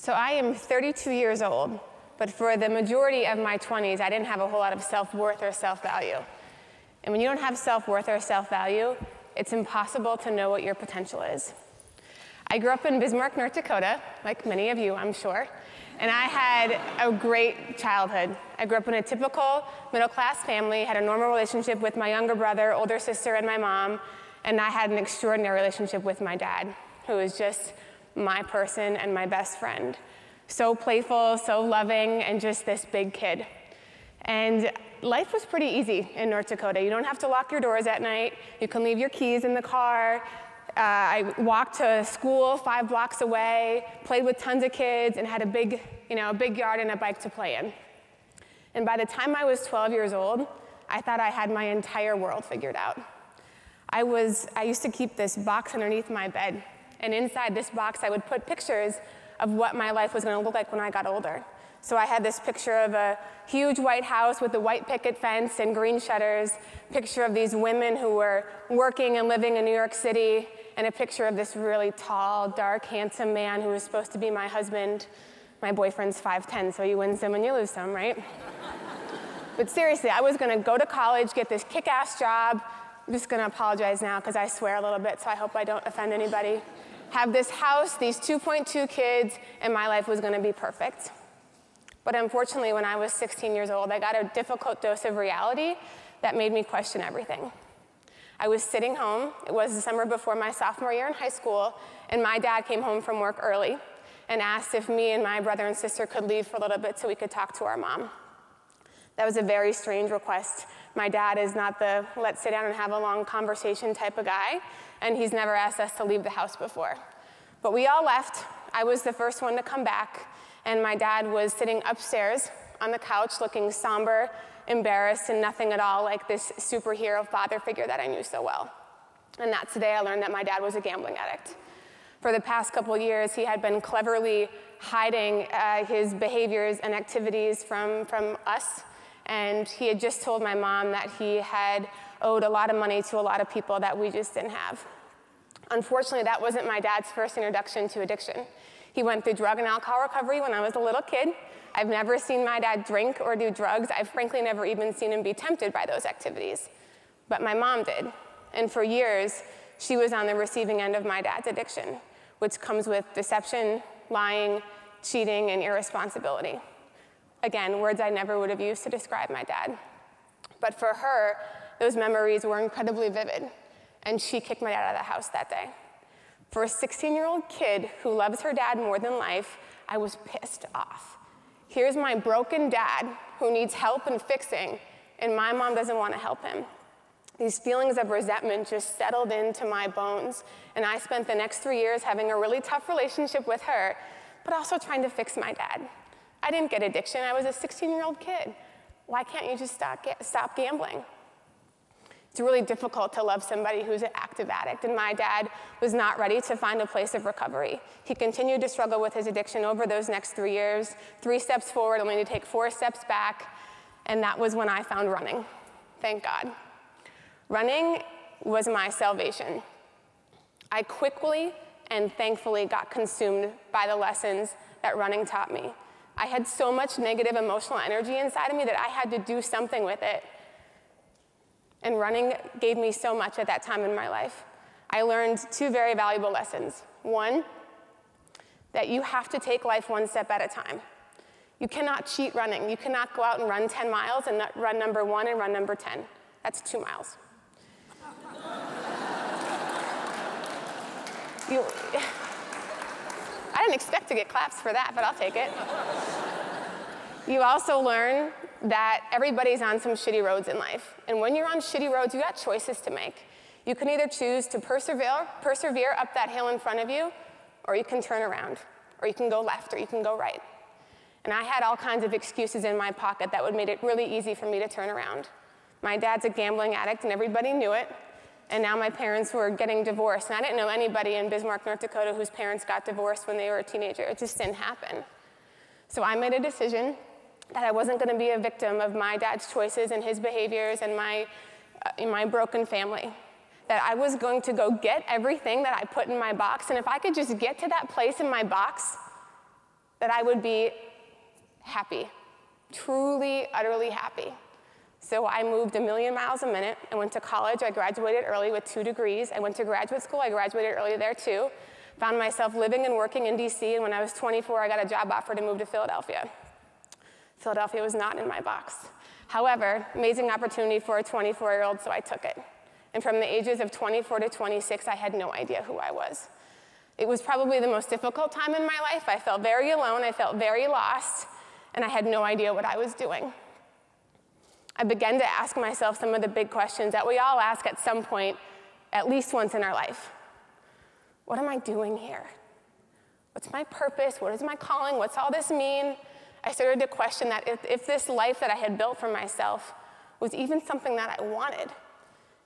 So I am 32 years old, but for the majority of my 20s, I didn't have a whole lot of self-worth or self-value. And when you don't have self-worth or self-value, it's impossible to know what your potential is. I grew up in Bismarck, North Dakota, like many of you, I'm sure, and I had a great childhood. I grew up in a typical middle-class family, had a normal relationship with my younger brother, older sister, and my mom, and I had an extraordinary relationship with my dad, who was just my person and my best friend. So playful, so loving, and just this big kid. And life was pretty easy in North Dakota. You don't have to lock your doors at night. You can leave your keys in the car. I walked to school 5 blocks away, played with tons of kids, and had a big yard and a bike to play in. And by the time I was 12 years old, I thought I had my entire world figured out. I used to keep this box underneath my bed, and inside this box I would put pictures of what my life was going to look like when I got older. So I had this picture of a huge white house with a white picket fence and green shutters, picture of these women who were working and living in New York City, and a picture of this really tall, dark, handsome man who was supposed to be my husband. My boyfriend's 5'10", so you win some and you lose some, right? But seriously, I was going to go to college, get this kick-ass job. I'm just going to apologize now because I swear a little bit, so I hope I don't offend anybody. Have this house, these 2.2 kids, and my life was going to be perfect. But unfortunately, when I was 16 years old, I got a difficult dose of reality that made me question everything. I was sitting home. It was the summer before my sophomore year in high school, and my dad came home from work early and asked if me and my brother and sister could leave for a little bit so we could talk to our mom. That was a very strange request. My dad is not the let's sit down and have a long conversation type of guy, and he's never asked us to leave the house before. But we all left. I was the first one to come back, and my dad was sitting upstairs on the couch looking somber, embarrassed, and nothing at all like this superhero father figure that I knew so well. And that's the day I learned that my dad was a gambling addict. For the past couple years, he had been cleverly hiding his behaviors and activities from us, and he had just told my mom that he had owed a lot of money to a lot of people that we just didn't have. Unfortunately, that wasn't my dad's first introduction to addiction. He went through drug and alcohol recovery when I was a little kid. I've never seen my dad drink or do drugs. I've frankly never even seen him be tempted by those activities. But my mom did. And for years, she was on the receiving end of my dad's addiction, which comes with deception, lying, cheating, and irresponsibility. Again, words I never would have used to describe my dad. But for her, those memories were incredibly vivid, and she kicked my dad out of the house that day. For a 16-year-old kid who loves her dad more than life, I was pissed off. Here's my broken dad who needs help and fixing, and my mom doesn't want to help him. These feelings of resentment just settled into my bones, and I spent the next 3 years having a really tough relationship with her, but also trying to fix my dad. I didn't get addiction. I was a 16-year-old kid. Why can't you just stop gambling? It's really difficult to love somebody who's an active addict, and my dad was not ready to find a place of recovery. He continued to struggle with his addiction over those next 3 years, 3 steps forward, only to take 4 steps back, and that was when I found running. Thank God. Running was my salvation. I quickly and thankfully got consumed by the lessons that running taught me. I had so much negative emotional energy inside of me that I had to do something with it. And running gave me so much at that time in my life. I learned 2 very valuable lessons. One, that you have to take life 1 step at a time. You cannot cheat running. You cannot go out and run 10 miles and run number 1 and run number 10. That's 2 miles. I didn't expect to get claps for that, but I'll take it. You also learn that everybody's on some shitty roads in life. And when you're on shitty roads, you got choices to make. You can either choose to persevere up that hill in front of you, or you can turn around, or you can go left, or you can go right. And I had all kinds of excuses in my pocket that would make it really easy for me to turn around. My dad's a gambling addict, and everybody knew it. And now my parents were getting divorced. And I didn't know anybody in Bismarck, North Dakota, whose parents got divorced when they were a teenager. It just didn't happen. So I made a decision that I wasn't going to be a victim of my dad's choices and his behaviors and my broken family. That I was going to go get everything that I put in my box, and if I could just get to that place in my box, that I would be happy, truly, utterly happy. So I moved 1,000,000 miles a minute. I went to college. I graduated early with 2 degrees. I went to graduate school. I graduated early there too. Found myself living and working in DC, and when I was 24, I got a job offer to move to Philadelphia. Philadelphia was not in my box. However, amazing opportunity for a 24-year-old, so I took it. And from the ages of 24 to 26, I had no idea who I was. It was probably the most difficult time in my life. I felt very alone. I felt very lost, and I had no idea what I was doing. I began to ask myself some of the big questions that we all ask at some point, at least once in our life. What am I doing here? What's my purpose? What is my calling? What's all this mean? I started to question that if this life that I had built for myself was even something that I wanted.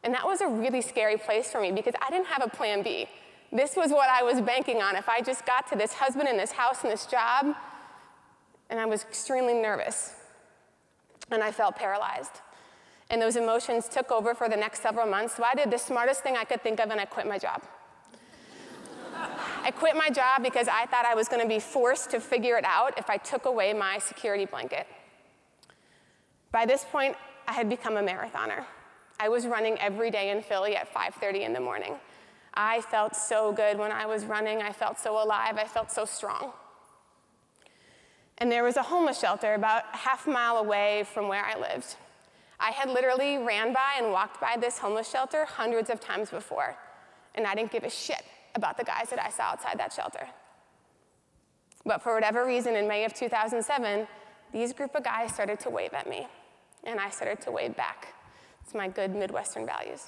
And that was a really scary place for me because I didn't have a plan B. This was what I was banking on. If I just got to this husband and this house and this job, and I was extremely nervous, and I felt paralyzed. And those emotions took over for the next several months, so I did the smartest thing I could think of, and I quit my job. I quit my job because I thought I was going to be forced to figure it out if I took away my security blanket. By this point, I had become a marathoner. I was running every day in Philly at 5:30 in the morning. I felt so good when I was running. I felt so alive. I felt so strong. And there was a homeless shelter about a half mile away from where I lived. I had literally ran by and walked by this homeless shelter hundreds of times before, and I didn't give a shit about the guys that I saw outside that shelter. But for whatever reason, in May of 2007, these group of guys started to wave at me, and I started to wave back. It's my good Midwestern values.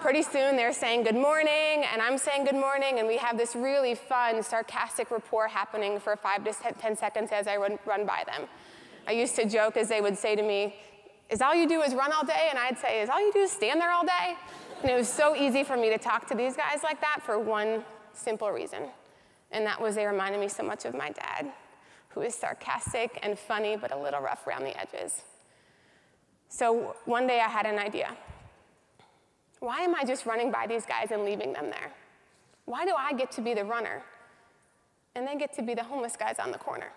Pretty soon, they're saying good morning, and I'm saying good morning, and we have this really fun, sarcastic rapport happening for 5 to 10 seconds as I run by them. I used to joke as they would say to me, "Is all you do is run all day?" And I'd say, "Is all you do is stand there all day?" And it was so easy for me to talk to these guys like that for one simple reason, and that was they reminded me so much of my dad, who is sarcastic and funny, but a little rough around the edges. So one day I had an idea. Why am I just running by these guys and leaving them there? Why do I get to be the runner, and they get to be the homeless guys on the corner?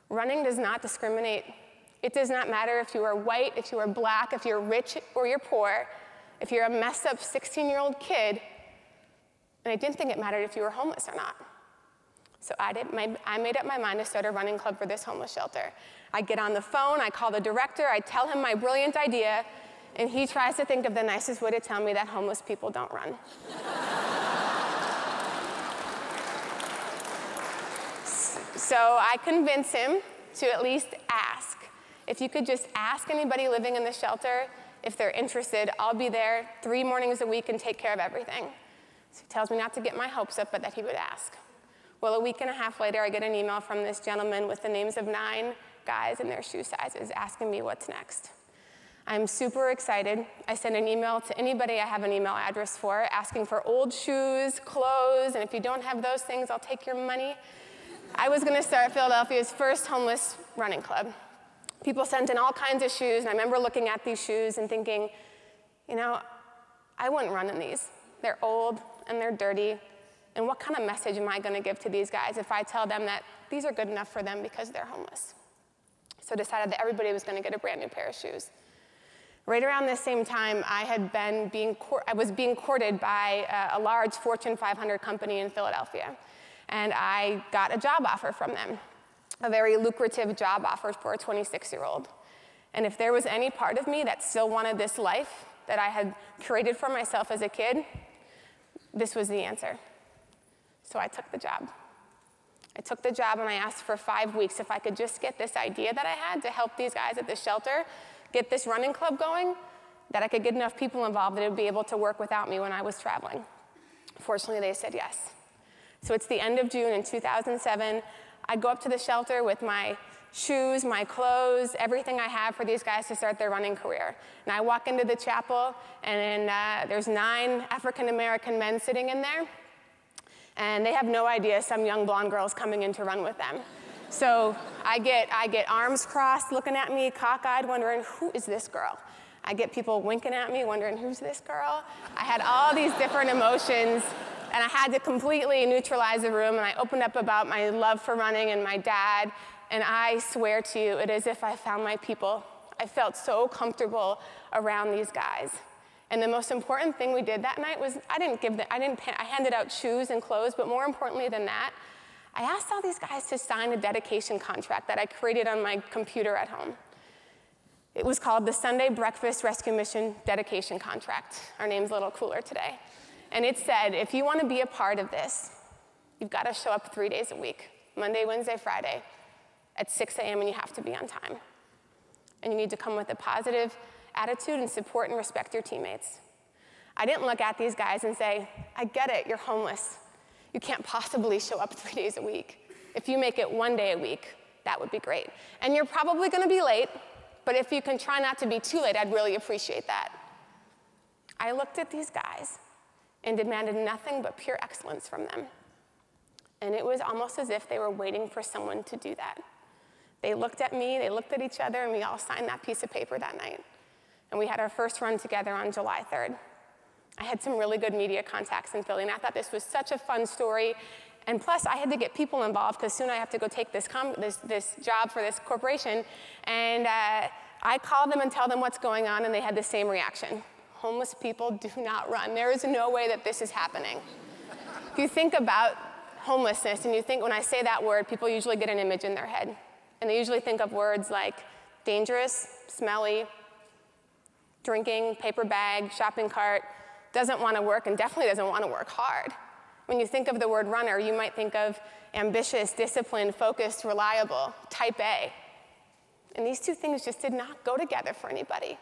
Running does not discriminate. It does not matter if you are white, if you are black, if you're rich or you're poor, if you're a messed up 16-year-old kid, and I didn't think it mattered if you were homeless or not. So I made up my mind to start a running club for this homeless shelter. I get on the phone, I call the director, I tell him my brilliant idea, and he tries to think of the nicest way to tell me that homeless people don't run. So I convince him to at least ask. If you could just ask anybody living in the shelter if they're interested, I'll be there 3 mornings a week and take care of everything. So he tells me not to get my hopes up, but that he would ask. Well, a week and a half later, I get an email from this gentleman with the names of 9 guys and their shoe sizes asking me what's next. I'm super excited. I send an email to anybody I have an email address for, asking for old shoes, clothes, and if you don't have those things, I'll take your money. I was going to start Philadelphia's first homeless running club. People sent in all kinds of shoes, and I remember looking at these shoes and thinking, you know, I wouldn't run in these. They're old and they're dirty, and what kind of message am I going to give to these guys if I tell them that these are good enough for them because they're homeless? So I decided that everybody was going to get a brand new pair of shoes. Right around this same time, I was being courted by a large Fortune 500 company in Philadelphia, and I got a job offer from them, a very lucrative job offer for a 26-year-old. And if there was any part of me that still wanted this life that I had created for myself as a kid, this was the answer. So I took the job. I took the job and I asked for 5 weeks if I could just get this idea that I had to help these guys at the shelter get this running club going, that I could get enough people involved that it would be able to work without me when I was traveling. Fortunately, they said yes. So it's the end of June in 2007. I go up to the shelter with my shoes, my clothes, everything I have for these guys to start their running career. And I walk into the chapel, and there's 9 African-American men sitting in there, and they have no idea some young blonde girl's coming in to run with them. So I get arms crossed, looking at me, cockeyed, wondering, who is this girl? I get people winking at me, wondering, who's this girl? I had all these different emotions And I had to completely neutralize the room, and I opened up about my love for running and my dad, and I swear to you, it is as if I found my people. I felt so comfortable around these guys. And the most important thing we did that night was I handed out shoes and clothes, but more importantly than that, I asked all these guys to sign a dedication contract that I created on my computer at home. It was called the Sunday Breakfast Rescue Mission Dedication Contract. Our name's a little cooler today. And it said, if you want to be a part of this, you've got to show up 3 days a week, Monday, Wednesday, Friday, at 6 a.m., and you have to be on time. And you need to come with a positive attitude and support and respect your teammates. I didn't look at these guys and say, I get it, you're homeless. You can't possibly show up 3 days a week. If you make it 1 day a week, that would be great. And you're probably going to be late, but if you can try not to be too late, I'd really appreciate that. I looked at these guys and demanded nothing but pure excellence from them. And it was almost as if they were waiting for someone to do that. They looked at me, they looked at each other, and we all signed that piece of paper that night. And we had our first run together on July 3rd. I had some really good media contacts in Philly, and I thought this was such a fun story. And plus, I had to get people involved, because soon I have to go take this job for this corporation. And I called them and tell them what's going on, and they had the same reaction. Homeless people do not run. There is no way that this is happening. If you think about homelessness, and you think, when I say that word, people usually get an image in their head. And they usually think of words like dangerous, smelly, drinking, paper bag, shopping cart, doesn't want to work, and definitely doesn't want to work hard. When you think of the word runner, you might think of ambitious, disciplined, focused, reliable, type A. And these two things just did not go together for anybody.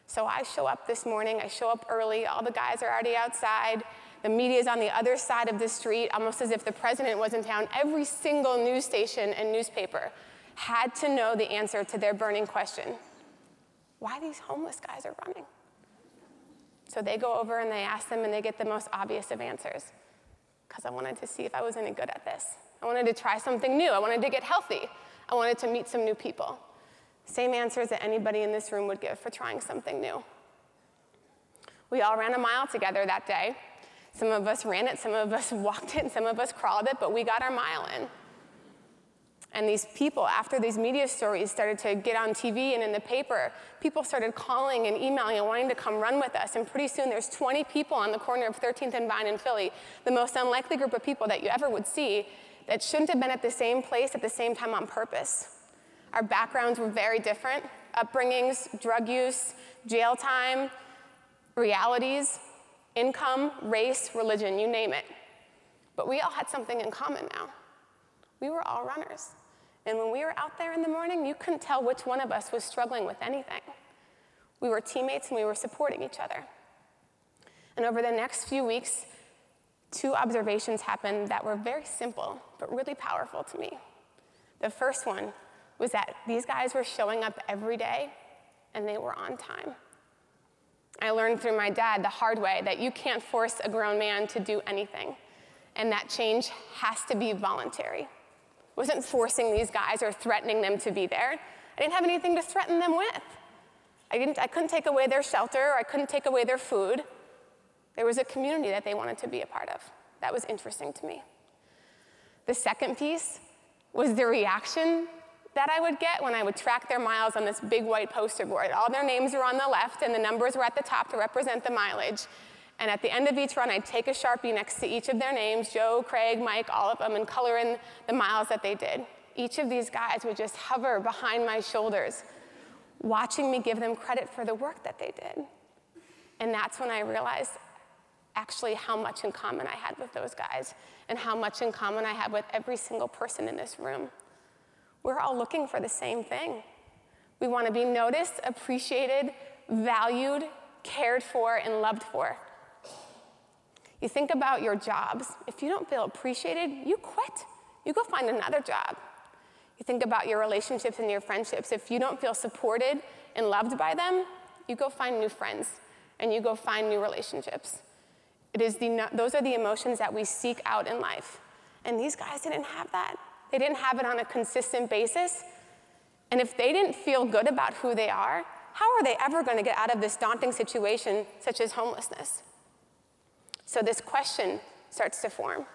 So I show up this morning, I show up early, all the guys are already outside, the media's on the other side of the street, almost as if the president was in town. Every single news station and newspaper had to know the answer to their burning question: why these homeless guys are running? So they go over and they ask them, and they get the most obvious of answers. Because I wanted to see if I was any good at this. I wanted to try something new. I wanted to get healthy. I wanted to meet some new people. Same answers that anybody in this room would give for trying something new. We all ran a mile together that day. Some of us ran it, some of us walked it, and some of us crawled it, but we got our mile in. And these people, after these media stories started to get on TV and in the paper, people started calling and emailing and wanting to come run with us. And pretty soon there's 20 people on the corner of 13th and Vine in Philly, the most unlikely group of people that you ever would see, that shouldn't have been at the same place at the same time on purpose. Our backgrounds were very different: upbringings, drug use, jail time, realities, income, race, religion, you name it. But we all had something in common now. We were all runners. And when we were out there in the morning, you couldn't tell which one of us was struggling with anything. We were teammates, and we were supporting each other. And over the next few weeks, 2 observations happened that were very simple, but really powerful to me. The first one was that these guys were showing up every day, and they were on time. I learned through my dad the hard way that you can't force a grown man to do anything, and that change has to be voluntary. I wasn't forcing these guys or threatening them to be there. I didn't have anything to threaten them with. I couldn't take away their shelter, or I couldn't take away their food. There was a community that they wanted to be a part of. That was interesting to me. The second piece was the reaction that I would get when I would track their miles on this big white poster board. All their names were on the left, and the numbers were at the top to represent the mileage. And at the end of each run, I'd take a Sharpie next to each of their names, Joe, Craig, Mike, all of them, and color in the miles that they did. Each of these guys would just hover behind my shoulders, watching me give them credit for the work that they did. And that's when I realized actually how much in common I had with those guys, and how much in common I had with every single person in this room. We're all looking for the same thing. We want to be noticed, appreciated, valued, cared for, and loved for. You think about your jobs. If you don't feel appreciated, you quit. You go find another job. You think about your relationships and your friendships. If you don't feel supported and loved by them, you go find new friends, and you go find new relationships. Those are the emotions that we seek out in life. And these guys didn't have that. They didn't have it on a consistent basis. And if they didn't feel good about who they are, how are they ever going to get out of this daunting situation such as homelessness? So this question starts to form.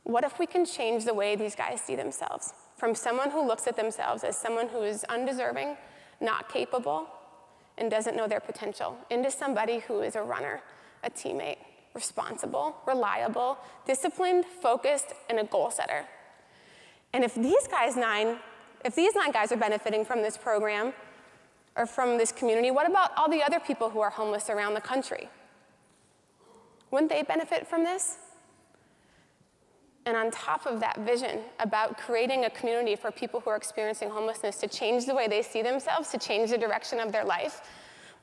What if we can change the way these guys see themselves? From someone who looks at themselves as someone who is undeserving, not capable, and doesn't know their potential, into somebody who is a runner, a teammate, responsible, reliable, disciplined, focused, and a goal setter. And if these nine guys are benefiting from this program or from this community, what about all the other people who are homeless around the country? Wouldn't they benefit from this? And on top of that vision about creating a community for people who are experiencing homelessness to change the way they see themselves, to change the direction of their life,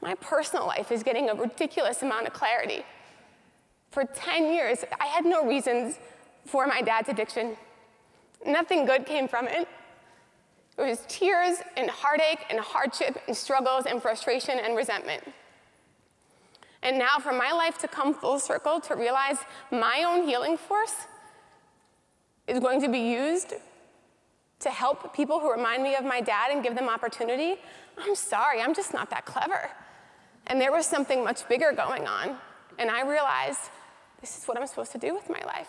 my personal life is getting a ridiculous amount of clarity. For 10 years, I had no reasons for my dad's addiction. Nothing good came from it. It was tears and heartache and hardship and struggles and frustration and resentment. And now for my life to come full circle, to realize my own healing force is going to be used to help people who remind me of my dad and give them opportunity, I'm sorry, I'm just not that clever. And there was something much bigger going on. And I realized this is what I'm supposed to do with my life.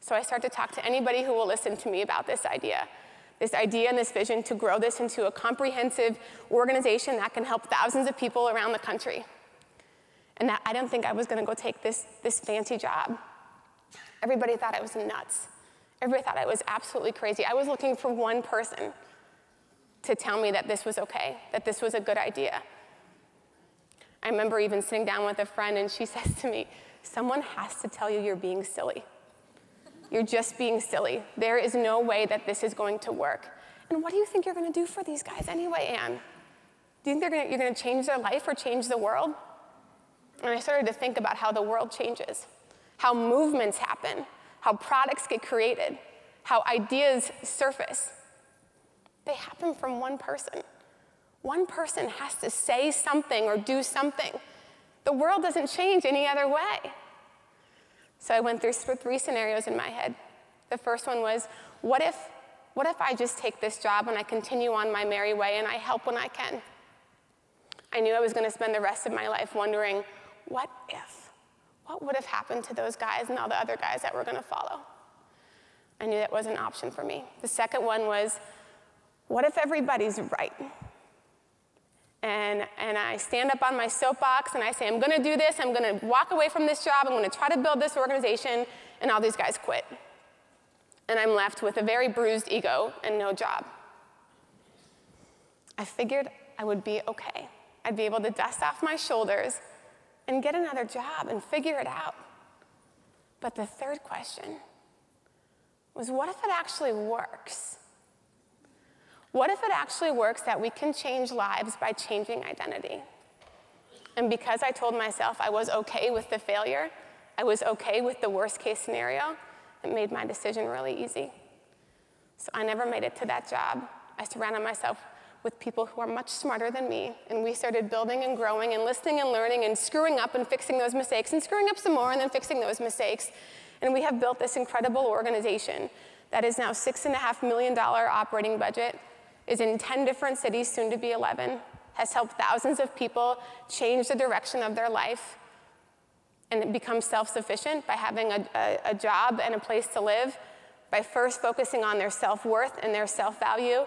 So I started to talk to anybody who will listen to me about this idea and this vision to grow this into a comprehensive organization that can help thousands of people around the country. And that I didn't think I was going to go take this fancy job. Everybody thought I was nuts. Everybody thought I was absolutely crazy. I was looking for one person to tell me that this was okay, that this was a good idea. I remember even sitting down with a friend, and she says to me, someone has to tell you you're being silly. You're just being silly. There is no way that this is going to work. And what do you think you're going to do for these guys anyway, Anne? Do you think you're going to change their life or change the world? And I started to think about how the world changes, how movements happen, how products get created, how ideas surface. They happen from one person. One person has to say something or do something. The world doesn't change any other way. So I went through 3 scenarios in my head. The first one was, what if I just take this job and I continue on my merry way and I help when I can? I knew I was going to spend the rest of my life wondering, what if? What would have happened to those guys and all the other guys that were going to follow? I knew that was an option for me. The second one was, what if everybody's right? And I stand up on my soapbox and I say, I'm going to do this, I'm going to walk away from this job, I'm going to try to build this organization, and all these guys quit. And I'm left with a very bruised ego and no job. I figured I would be okay. I'd be able to dust off my shoulders and get another job and figure it out. But the third question was, what if it actually works? What if it actually works that we can change lives by changing identity? And because I told myself I was okay with the failure, I was okay with the worst case scenario, it made my decision really easy. So I never made it to that job. I surrounded myself with people who are much smarter than me, and we started building and growing and listening and learning and screwing up and fixing those mistakes and screwing up some more and then fixing those mistakes. And we have built this incredible organization that is now $6.5 million operating budget, is in 10 different cities, soon to be 11, has helped thousands of people change the direction of their life and become self-sufficient by having a job and a place to live, by first focusing on their self-worth and their self-value,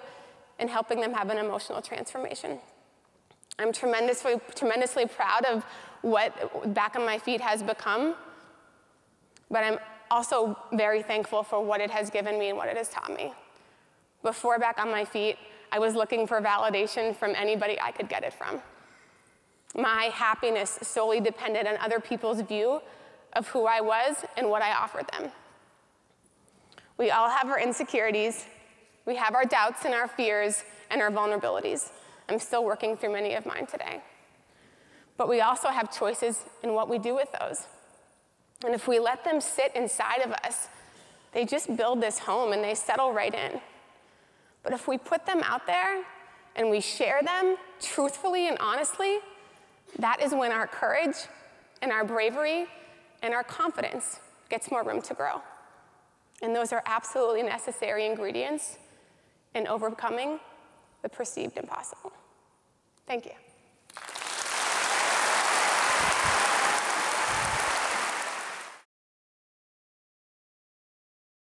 and helping them have an emotional transformation. I'm tremendously proud of what Back on My Feet has become, but I'm also very thankful for what it has given me and what it has taught me. Before Back on My Feet, I was looking for validation from anybody I could get it from. My happiness solely depended on other people's view of who I was and what I offered them. We all have our insecurities. We have our doubts and our fears and our vulnerabilities. I'm still working through many of mine today. But we also have choices in what we do with those. And if we let them sit inside of us, they just build this home and they settle right in. But if we put them out there and we share them truthfully and honestly, that is when our courage and our bravery and our confidence gets more room to grow. And those are absolutely necessary ingredients in overcoming the perceived impossible. Thank you.